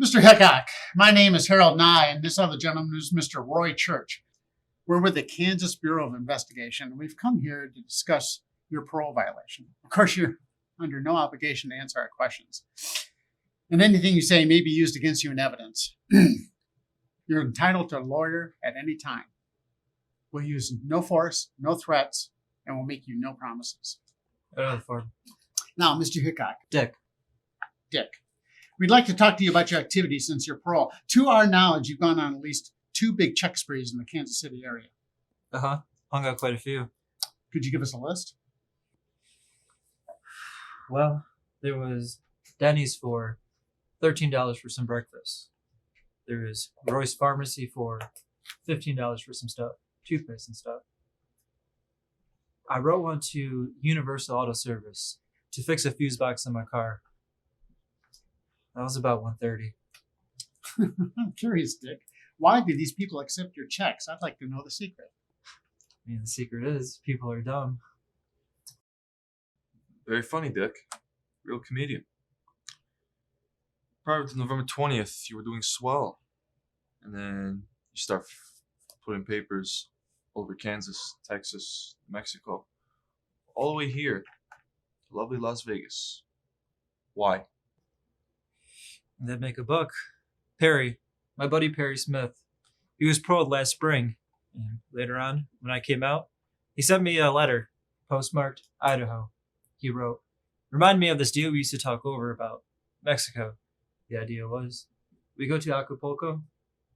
Mr. Hickok, my name is Harold Nye, and this other gentleman is Mr. Roy Church. We're with the Kansas Bureau of Investigation. We've come here to discuss your parole violation. Of course, you're under no obligation to answer our questions. And anything you say may be used against you in evidence. You're entitled to a lawyer at any time. We'll use no force, no threats, and we'll make you no promises. Now, Mr. Hickok. Dick. We'd like to talk to you about your activities since your parole. To our knowledge, you've gone on at least 2 big check sprees in the Kansas City area. Hung out quite a few. Could you give us a list? Well, there was Denny's for $13 for some breakfast. There was Roy's Pharmacy for $15 for some stuff, toothpaste and stuff. I wrote one to Universal Auto Service to fix a fuse box in my car. That was about $130. I'm curious, Dick. Why do these people accept your checks? I'd like to know the secret. I mean, the secret is people are dumb. Very funny, Dick. Real comedian. Prior to November 20th, you were doing swell. And then you start putting papers over Kansas, Texas, Mexico, all the way here to lovely Las Vegas. Why? They'd make a buck. Perry, my buddy Perry Smith, he was paroled last spring. And later on, when I came out, he sent me a letter, postmarked Idaho. He wrote, "Remind me of this deal we used to talk over about Mexico." The idea was, we go to Acapulco,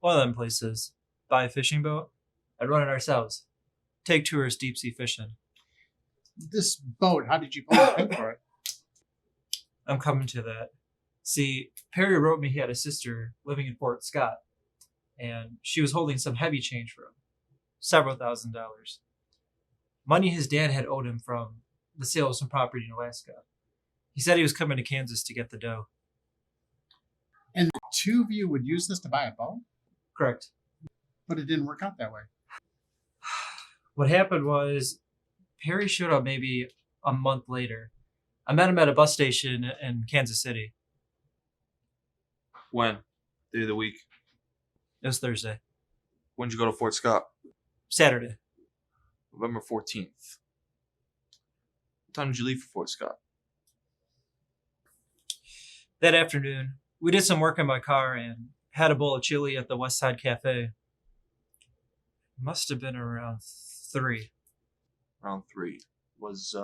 one of them places, buy a fishing boat, and run it ourselves. Take tourists deep sea fishing. This boat, how did you pay for it? I'm coming to that. See, Perry wrote me he had a sister living in Fort Scott, and she was holding some heavy change for him, several $1,000s. Money his dad had owed him from the sale of some property in Alaska. He said he was coming to Kansas to get the dough. And the 2 of you would use this to buy a boat? Correct. But it didn't work out that way. What happened was, Perry showed up maybe a month later. I met him at a bus station in Kansas City. When? Day of the week? It was Thursday. When did you go to Fort Scott? Saturday. November 14th. What time did you leave for Fort Scott? That afternoon, we did some work in my car and had a bowl of chili at the West Side Cafe. Must have been around 3. Around 3. Was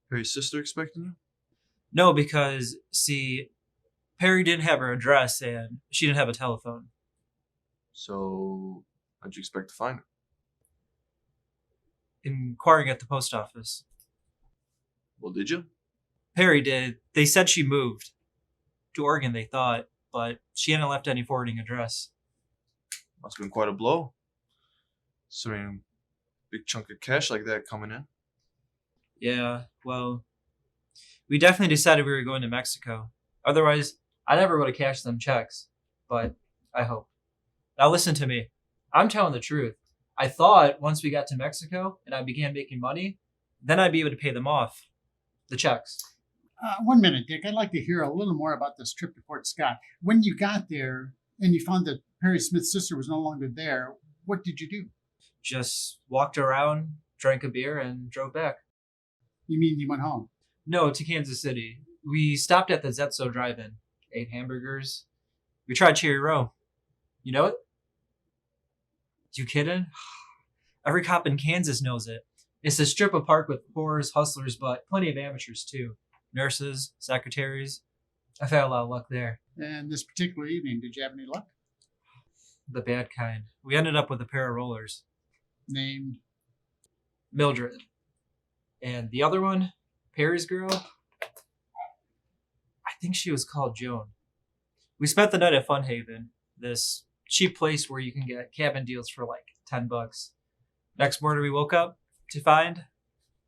Perry's sister expecting you? No, because, see, Perry didn't have her address and she didn't have a telephone. So, how'd you expect to find her? Inquiring at the post office. Well, did you? Perry did. They said she moved. To Oregon, they thought, but she hadn't left any forwarding address. Must have been quite a blow. Considering a big chunk of cash like that coming in. Yeah, well, we definitely decided we were going to Mexico. Otherwise, I never would have cashed them checks. But I hope. Now listen to me. I'm telling the truth. I thought once we got to Mexico and I began making money, then I'd be able to pay them off. The checks. 1 minute, Dick. I'd like to hear a little more about this trip to Fort Scott. When you got there and you found that Perry Smith's sister was no longer there, what did you do? Just walked around, drank a beer, and drove back. You mean you went home? No, to Kansas City. We stopped at the Zetso Drive-In, ate hamburgers. We tried Cherry Row. You know it? You kidding? Every cop in Kansas knows it. It's a strip of park with whores, hustlers, but plenty of amateurs too. Nurses, secretaries. I've had a lot of luck there. And this particular evening, did you have any luck? The bad kind. We ended up with a pair of rollers. Named? Mildred. And the other one, Perry's girl, I think she was called Joan. We spent the night at Fun Haven, this cheap place where you can get cabin deals for like $10. Next morning we woke up to find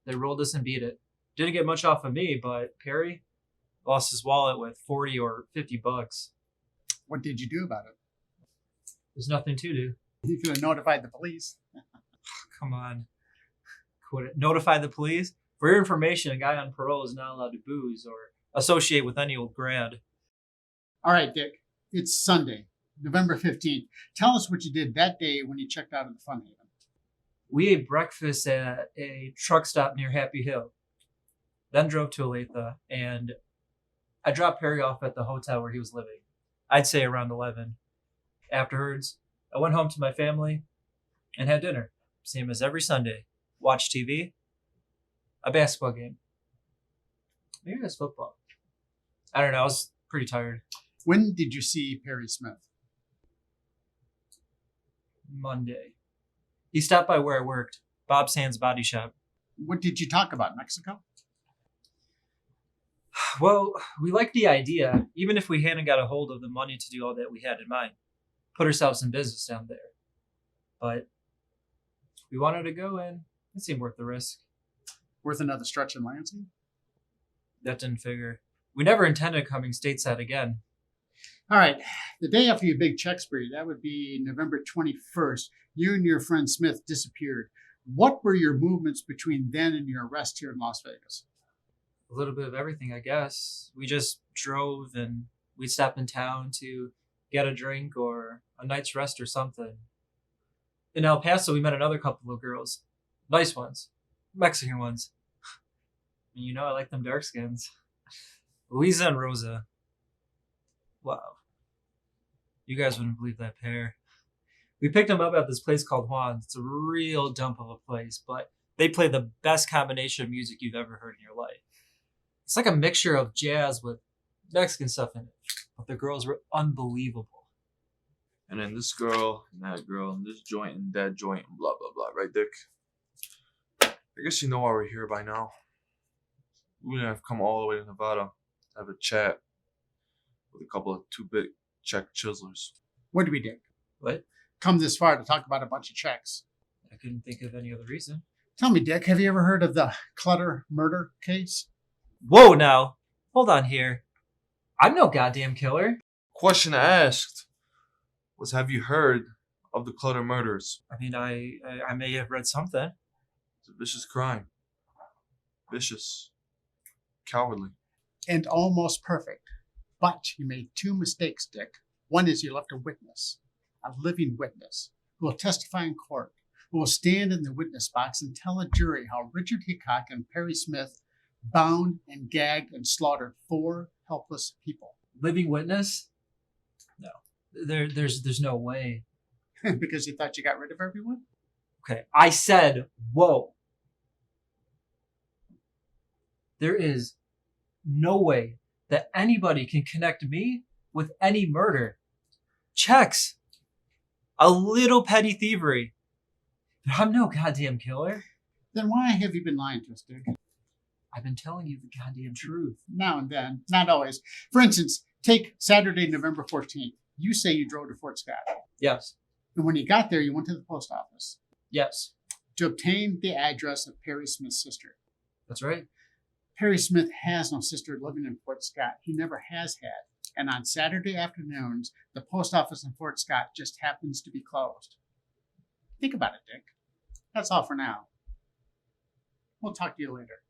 they rolled us and beat it. Didn't get much off of me, but Perry lost his wallet with 40 or 50 bucks. What did you do about it? There's nothing to do. You could have notified the police. Come on. Quit it. Notify the police? For your information, a guy on parole is not allowed to booze or associate with any old grad. All right, Dick. It's Sunday, November 15th. Tell us what you did that day when you checked out of the Fun Haven. We ate breakfast at a truck stop near Happy Hill, then drove to Olathe, and I dropped Perry off at the hotel where he was living. I'd say around 11. Afterwards, I went home to my family and had dinner, same as every Sunday. Watched TV, a basketball game. Maybe it was football. I don't know. I was pretty tired. When did you see Perry Smith? Monday. He stopped by where I worked, Bob Sands Body Shop. What did you talk about, Mexico? Well, we liked the idea, even if we hadn't got a hold of the money to do all that we had in mind. Put ourselves in business down there. But we wanted to go, and it seemed worth the risk. Worth another stretch in Lansing? That didn't figure. We never intended coming stateside again. All right. The day after your big check spree, that would be November 21st, you and your friend Smith disappeared. What were your movements between then and your arrest here in Las Vegas? A little bit of everything, I guess. We just drove and we'd stop in town to get a drink or a night's rest or something. In El Paso, we met another couple of girls. Nice ones. Mexican ones. And you know I like them dark skins. Luisa and Rosa. Wow. You guys wouldn't believe that pair. We picked them up at this place called Juan's. It's a real dump of a place, but they play the best combination of music you've ever heard in your life. It's like a mixture of jazz with Mexican stuff in it. But the girls were unbelievable. And then this girl, and that girl, and this joint, and that joint, and blah, blah, blah. Right, Dick? I guess you know why we're here by now. We would have come all the way to Nevada to have a chat with a couple of two-bit check chiselers. What did we do? What? Come this far to talk about a bunch of checks. I couldn't think of any other reason. Tell me, Dick, have you ever heard of the Clutter murder case? Whoa now. Hold on here. I'm no goddamn killer. Question asked was, have you heard of the Clutter murders? I mean, I may have read something. It's a vicious crime. Vicious. Cowardly. And almost perfect. But you made two mistakes, Dick. One is you left a witness, a living witness, who will testify in court, who will stand in the witness box and tell a jury how Richard Hickok and Perry Smith bound and gagged and slaughtered 4 helpless people. Living witness? No. There's no way. Because you thought you got rid of everyone? Okay, I said, whoa. There is no way that anybody can connect me with any murder. Checks. A little petty thievery. But I'm no goddamn killer. Then why have you been lying to us, Dick? I've been telling you the goddamn truth. Now and then, not always. For instance, take Saturday, November 14th. You say you drove to Fort Scott. Yes. And when you got there, you went to the post office Yes. to obtain the address of Perry Smith's sister. That's right. Perry Smith has no sister living in Fort Scott. He never has had. And on Saturday afternoons, the post office in Fort Scott just happens to be closed. Think about it, Dick. That's all for now. We'll talk to you later.